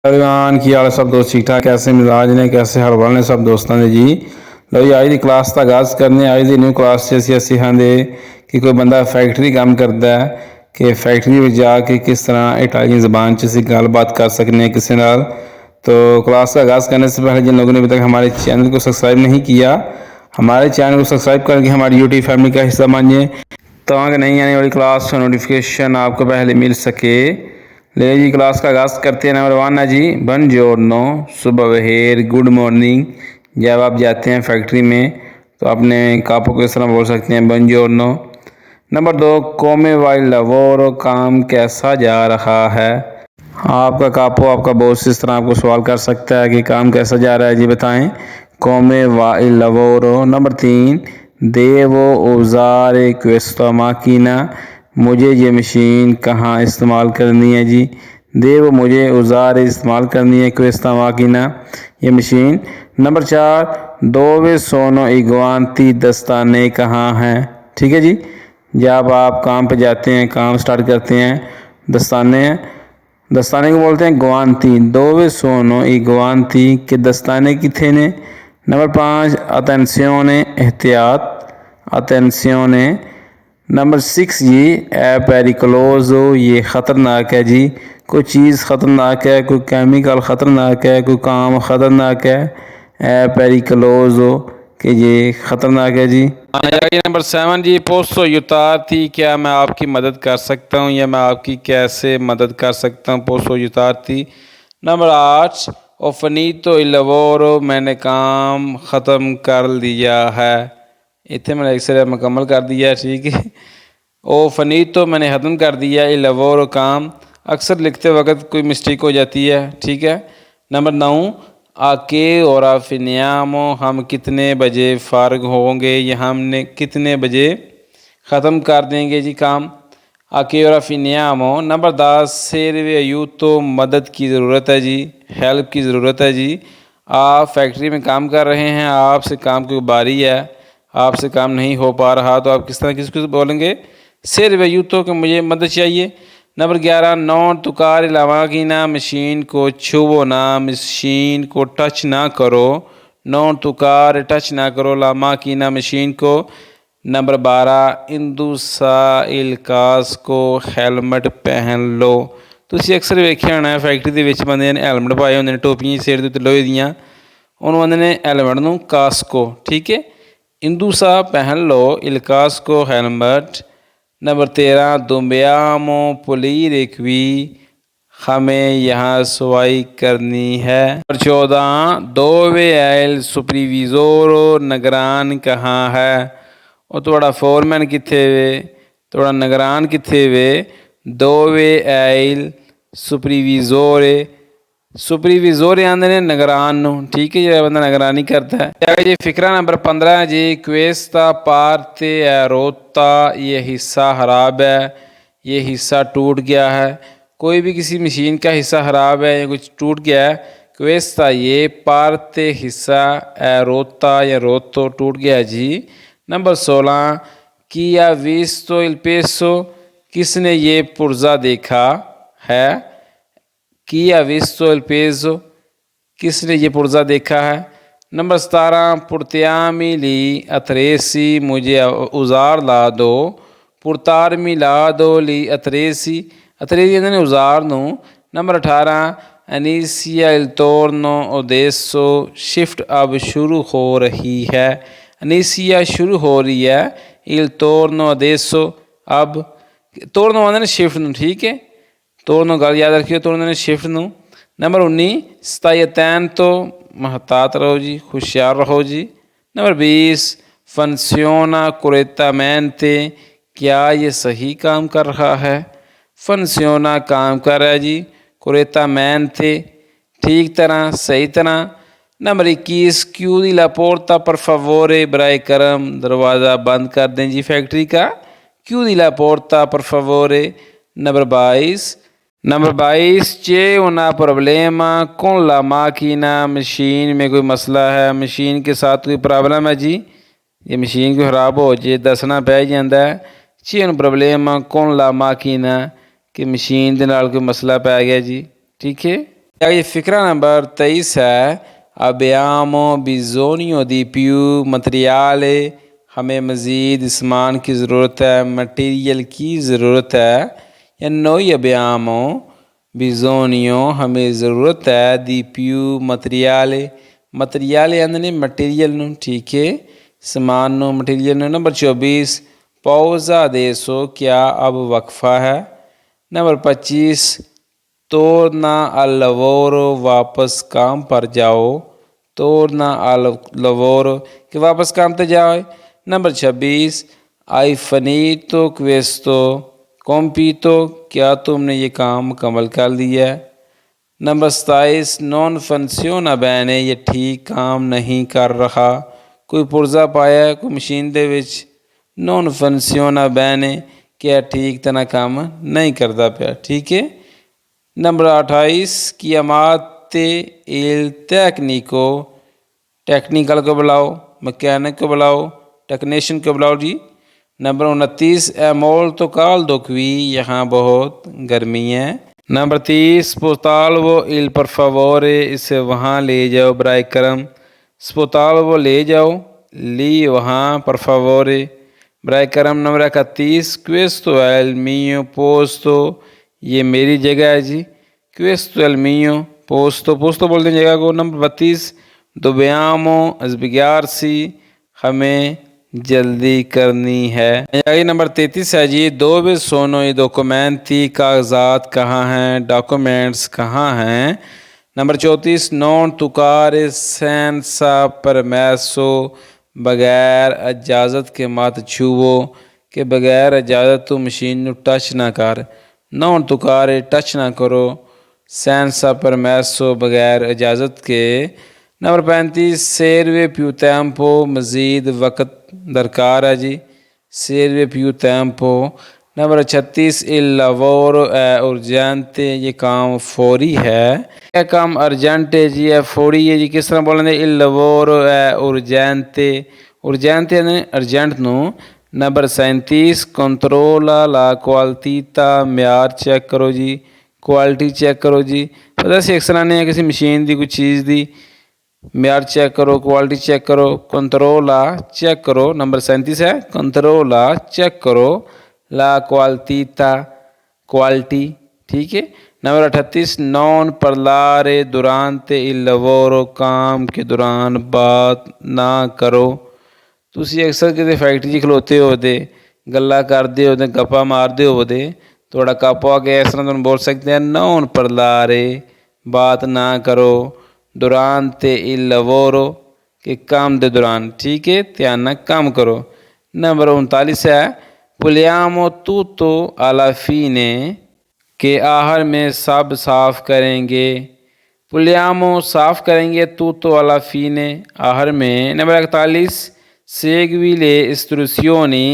Everyone की हाल है सब दोस्त ठीक ठाक कैसे मिजाज ने कैसे हर वाल ने सब दोस्तों ने जी लो जी अज की क्लास का आगाज़ करने अज की न्यू क्लास से सिखाते कि कोई बंदा फैक्ट्री काम करता है कि फैक्ट्री में जाके किस तरह इटालियन ज़बान से गलबात कर सकते हैं किसी नाल। तो क्लास का आगाज़ करने से पहले जिन लोगों ने अभी तक हमारे चैनल को सब्सक्राइब नहीं किया हमारे चैनल को सब्सक्राइब करके हमारी यूट्यूब फैमिली का हिस्सा बनिए ताकि नई आने वाली क्लास का नोटिफिकेशन आपको पहले मिल सके। ले जी क्लास का आगाज़ करते हैं। नंबर 1 है जी बंजोरनो, सुबह बहेर, गुड मॉर्निंग। जब आप जाते हैं फैक्ट्री में तो अपने कापों को इस तरह बोल सकते हैं बंजोरनो। नंबर 2 कोमे वाइल लवोरो, काम कैसा जा रहा है। आपका कापो आपका बॉस इस तरह आपको सवाल कर सकता है कि काम कैसा जा रहा है जी बताएं, कोमे वाइल लवोरो। नंबर 3 देवो उज़ारे क्वेस्टा माकीना, मुझे ये मशीन कहाँ इस्तेमाल करनी है जी। देव मुझे औजार इस्तेमाल करनी है क्वेस्टा माकीना, ये मशीन। नंबर 4 दोवे सोनो इगवानती, दस्ताने कहाँ हैं। ठीक है जी, जब आप काम पे जाते हैं काम स्टार्ट करते हैं दस्ताने को बोलते हैं गुआनती। दोवे सोनो इगवानती के दस्ताने किथे ने। नंबर 5 अटेंसियोने, एहतियात अटेंसियोने। नंबर 6 जी ए पेरिकलोजो, ये ख़तरनाक है जी, कोई चीज़ ख़तरनाक है, कोई केमिकल ख़तरनाक है, कोई काम ख़तरनाक है। ए पेरिकलोजो कि ये ख़तरनाक है जी। नंबर 7 जी पोस्टो युतारती, क्या मैं आपकी मदद कर सकता हूँ या मैं आपकी कैसे मदद कर सकता हूँ, पोस्टो युतारती। नंबर 8 ओफनीतो इलवोरो, मैंने काम ख़त्म कर लिया है। इतने मैंने एक्सरे मुकम्मल कर दिया। ठीक है, ओ फनीतो मैंने ख़त्म कर दिया, इलवोरो काम। अक्सर लिखते वक्त कोई मिस्टेक हो जाती है। ठीक है। नंबर 9 आके और फिनियामो, हम कितने बजे फ़ारग होंगे या हमने कितने बजे ख़त्म कर देंगे जी काम। आके और फिनियामो। नंबर 10 सेरवे यू, तो मदद की ज़रूरत है जी, हेल्प की ज़रूरत है जी। आप फैक्ट्री में काम कर रहे हैं, आपसे काम की बारी है, आपसे काम नहीं हो पा रहा तो आप किस तरह किसको बोलेंगे, सेरवे यू, तो कि मुझे मदद चाहिए। नंबर 11 नॉन तुकार लावा की ना, मशीन को छुओ ना, मशीन को टच ना करो। नॉन तुकार टच ना करो, लामा की ना मशीन को। नंबर 12 इंदूसा इलकास को, हेलमेट पहन लो। ਤੁਸੀਂ ਅਕਸਰ ਵੇਖਿਆ ਹੋਣਾ ਫੈਕਟਰੀ ਦੇ ਵਿੱਚ ਬੰਦੇ ਨੇ ਹੈਲਮਟ ਪਾਏ ਹੁੰਦੇ ਨੇ, ਟੋਪੀਆਂ ਸਿਰ ਦੇ ਉੱਤੇ ਲੋਹੇ ਦੀਆਂ, ਉਹਨੂੰ ਕਹਿੰਦੇ ਨੇ ਹੈਲਮਟ ਨੂੰ ਕਾਸਕੋ। ਠੀਕ ਹੈ, इंदूसा पहन लो, इलकास को हेलमेट। नंबर 13 दुम्बियामो पुली रिक्वी, हमें यहाँ सवाई करनी है। नंबर 14 दोवे एल सुपरविजोरो, निगरान कहाँ है। और थोड़ा फोरमैन किथे वे, थोड़ा निगरान किथे वे। दोवे एल सुपरविजोरे, सुपरविजोरे आंदे ने निगरान नूं। ठीक है, जो बंदा निगरानी करता है। जी फिक्रा नंबर 15 जी क्वेस्ता पार्ते रोता, ये हिस्सा खराब है, ये हिस्सा टूट गया है। कोई भी किसी मशीन का हिस्सा खराब है या कुछ टूट गया है, क्वेस्ता ये, पार्ते हिस्सा, रोता या रोतो टूट गया जी। नंबर 16 किया विस्तो इल पेसो, किसने ये पुर्जा देखा है। किया विस्तो इल पेसो, किसने ये पुर्जा देखा है। नंबर 17 पुर्तियामी ली अतरेसी, मुझे उजार ला दो। पुरतारमी ला दो ली अतरेसी, अतरेसी ने उजार नू। नंबर 18 अनीसिया इल तोरनो ओदेसो, शिफ्ट अब शुरू हो रही है। अनीसिया शुरू हो रही है, इल तोरनो ओदेसो, अब तोरनो आंदे ने शिफ्ट नू। ठीक है, तोरनो गल याद रखियो, तोरनो ने शिफ्ट नू। नंबर 19 सतायतैन, तो महतात रहो जी, होशियार रहो जी। नंबर 20 फंसियोना कुरेतामेंते, क्या ये सही काम कर रहा है। फंसियोना काम कर रहा है जी, कुरेतामेंते ठीक तरह सही तरह। नंबर 21 क्यू दी लापोर्ता पर फवोरे, बराए करम दरवाज़ा बंद कर दें जी फैक्ट्री का। क्यू दी लापोर्ता पर फवोरे। नंबर 22 चे una problema con la máquina, machine में कोई मसला है, मशीन के साथ कोई प्रॉब्लम है जी, ये मशीन कोई खराब हो जाए दसना पै जाता है। चे un problema con la máquina, कि मशीन के नाल कोई मसला पै गया जी। ठीक है, ये फिक्रा नंबर 23 है। abbiamo bisogno di più materiale, हमें मज़ीद सामान की ज़रूरत है, मटीरियल की ज़रूरत है। या noi abbiamo bisogno, हमें ज़रूरत है, di più materiale, materiale यानी मटीरियल नू, ठीक है, सामान नू, मटीरियल नू। नंबर 24 pausa adesso, क्या अब वक्फा है। नंबर 25 torna al lavoro, वापस काम पर जाओ, torna al lavoro, कि वापस काम पे जाओ। Number 26 hai finito questo compito, क्या तुमने ये काम मुकम्मल कर लिया है। नंबर 27 non funziona bene, ये ठीक काम नहीं कर रहा। कोई पुर्जा पाया कोई मशीन दे विच, non funziona bene, क्या ठीक तरह काम नहीं करता पिया, ठीक है। Number 28 chiamate il tecnico, technical को बुलाओ, मैकेनिक को बुलाओ, टेक्नीशियन को बुलाओ जी। नंबर 29 è molto caldo qui, यहाँ बहुत गर्मी है। Number 30 spotalvo il per favore, इसे वहाँ ले जाओ बराए करम। spotalvo ले जाओ, ली वहाँ, per favore बराए करम। Number 31 questo è il mio posto, ये मेरी जगह है जी। questo è il mio posto, posto बोलते हैं जगह को। नंबर 32 dobbiamo sbrigarsi, हमें जल्दी करनी है। आगे नंबर 33 है जी dove sono i documenti, कागजात कहाँ हैं, डॉक्यूमेंट्स कहाँ हैं। Number 34 non toccare senza permesso, बगैर इजाज़त के मत छुओ, कि बगैर इजाज़त तो मशीन को टच ना कर। non toccare टच ना करो, senza permesso बगैर इजाज़त के। नंबर 35 serve più tempo, मज़ीद वक्त दरकार है जी, serve più tempo। Number 36 il lavoro è urgente, ये काम फौरी है। यह काम अर्जेंट है जी, है फौरी है जी। किस तरह बोलेंगे il lavoro è urgente, urgente यानी अर्जेंट नू। नंबर 37 controlla la qualità, म्यार चेक करो जी, क्वालिटी चेक करो जी। पता सी अक्सर आने किसी मशीन की कोई चीज़ की म्यार चेक करो, क्वालिटी चेक करो, कंट्रोला चेक करो। नंबर 37 है कंट्रोला चेक करो, ला क्वालिटीता क्वालिटी, ठीक है। Number 38 non parlare durante il lavoro, काम के दौरान बात ना करो। ਤੁਸੀਂ ਅਕਸਰ ਕਿਤੇ ਫੈਕਟਰੀ 'ਚ ਖਲੋਤੇ ਹੋਵੋਗੇ, ਗੱਲਾਂ ਕਰਦੇ ਹੋਵੋਗੇ, ਗੱਪਾਂ ਮਾਰਦੇ ਹੋਵੋਗੇ, ਤੁਹਾਡਾ ਕਾਪਾ ਆ ਕੇ ਇਸ ਤਰ੍ਹਾਂ ਤੁਹਾਨੂੰ ਬੋਲ ਸਕਦੇ ਆ ਨੌਨ parlare, बात ना करो, durante il lavoro, के काम के दौरान, ठीक है, ध्यान ना काम करो। नंबर 39 है puliamo tutto alla fine, के आखिर में सब साफ करेंगे। puliamo साफ करेंगे, tutto alla fine आखिर में। नंबर 41 segui le istruzioni,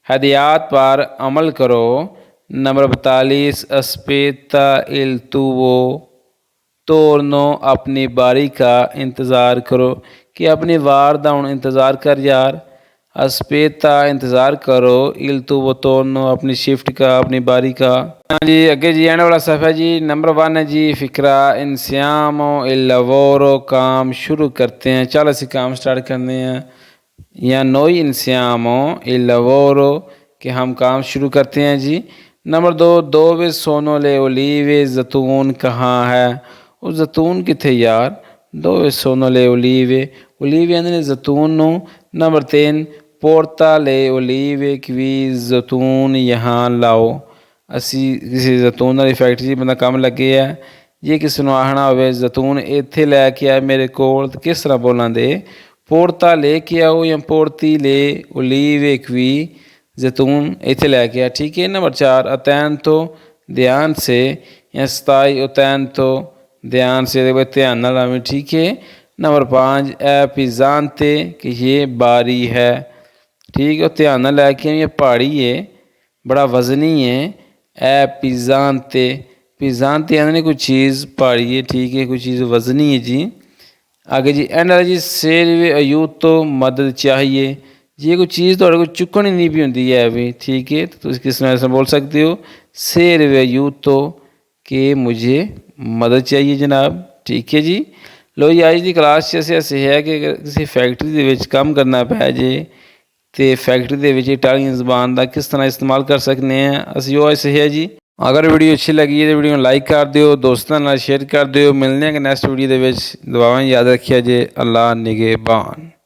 हदायत पर अमल करो। Number 42 aspetta il tuo turno, अपनी बारी का इंतज़ार करो, कि अपनी वार का हुण इंतज़ार कर यार। aspetta इंतज़ार करो, il tuo turno अपनी शिफ्ट का, अपनी बारी का। हाँ जी अगे जी आने वाला सफ़ा जी नंबर 1 है जी फ़िक्रा iniziamo il lavoro, काम शुरू करते हैं। चलो असी काम स्टार्ट करते हैं, या noi iniziamo il lavoro, कि हम काम शुरू करते हैं जी। Number 2 dove sono le olive, जैतून कहाँ है। वो जैतून किथे यार, dove sono le olive, olive यानी जैतून नू। Number 3 porta le olive qui, जैतून यहाँ लाओ। असी किसी जैतून वाली फैक्ट्री बंदा काम लगे है, जे किसी नू आखना होवे जैतून इत्थे लैके आ मेरे कोल, तो किस तरह बोलां दे porta लेके आओ, या porti le olive qui, जैतून इत्थे लैके आ, ठीक है। नंबर 4 attento, ध्यान से, या stai attento, ध्यान से, ध्यान ना लावें, ठीक है। नंबर 5 है pesante, कि ये भारी है, ठीक है, ध्यान ना लैके ये पहाड़ी है, बड़ा वजनी है। ए pesante, pesante यानी कोई चीज़ भारी है, ठीक है, कोई चीज़ वजनी है जी। आगे जी एंड जी serve aiuto, मदद चाहिए, ये कोई चीज़ तो चुकनी नहीं भी होंगी है भी, ठीक है, तो किस तरह से बोल सकते हो serve aiuto, कि मुझे ਮਦਦ ਚਾਹੀਏ ਜਨਾਬ। ਠੀਕ ਹੈ ਜੀ। ਲੋ ਜੀ, ਅੱਜ ਦੀ ਕਲਾਸ 'ਚ ਅਸੀਂ ਹੈ ਕਿ ਅਗਰ ਕਿਸੇ ਫੈਕਟਰੀ ਦੇ ਵਿੱਚ ਕੰਮ ਕਰਨਾ ਪੈ ਜੇ तो फैक्ट्री ਦੇ ਵਿੱਚ ਇਟਾਲੀਅਨ ਜ਼ਬਾਨ ਦਾ ਕਿਸ ਤਰ੍ਹਾਂ ਇਸਤੇਮਾਲ ਕਰ ਸਕਦੇ ਹਾਂ ਅਸੀਂ, ਉਹ ਸਿੱਖਿਆ ਜੀ। ਅਗਰ ਵੀਡੀਓ ਅੱਛੀ ਲੱਗੀ ਹੈ ਤਾਂ ਵੀਡੀਓ ਨੂੰ ਲਾਈਕ ਕਰ ਦਿਓ, ਦੋਸਤਾਂ ਨਾਲ ਸ਼ੇਅਰ ਕਰ ਦਿਓ। ਮਿਲਦੇ ਹਾਂ ਕਿ ਨੈਕਸਟ ਵੀਡੀਓ ਦੇ ਵਿੱਚ। ਦੁਆਵਾਂ ਯਾਦ ਰੱਖਿਆ ਜੇ। ਅੱਲਾ ਨਿਗਹਿਬਾਨ।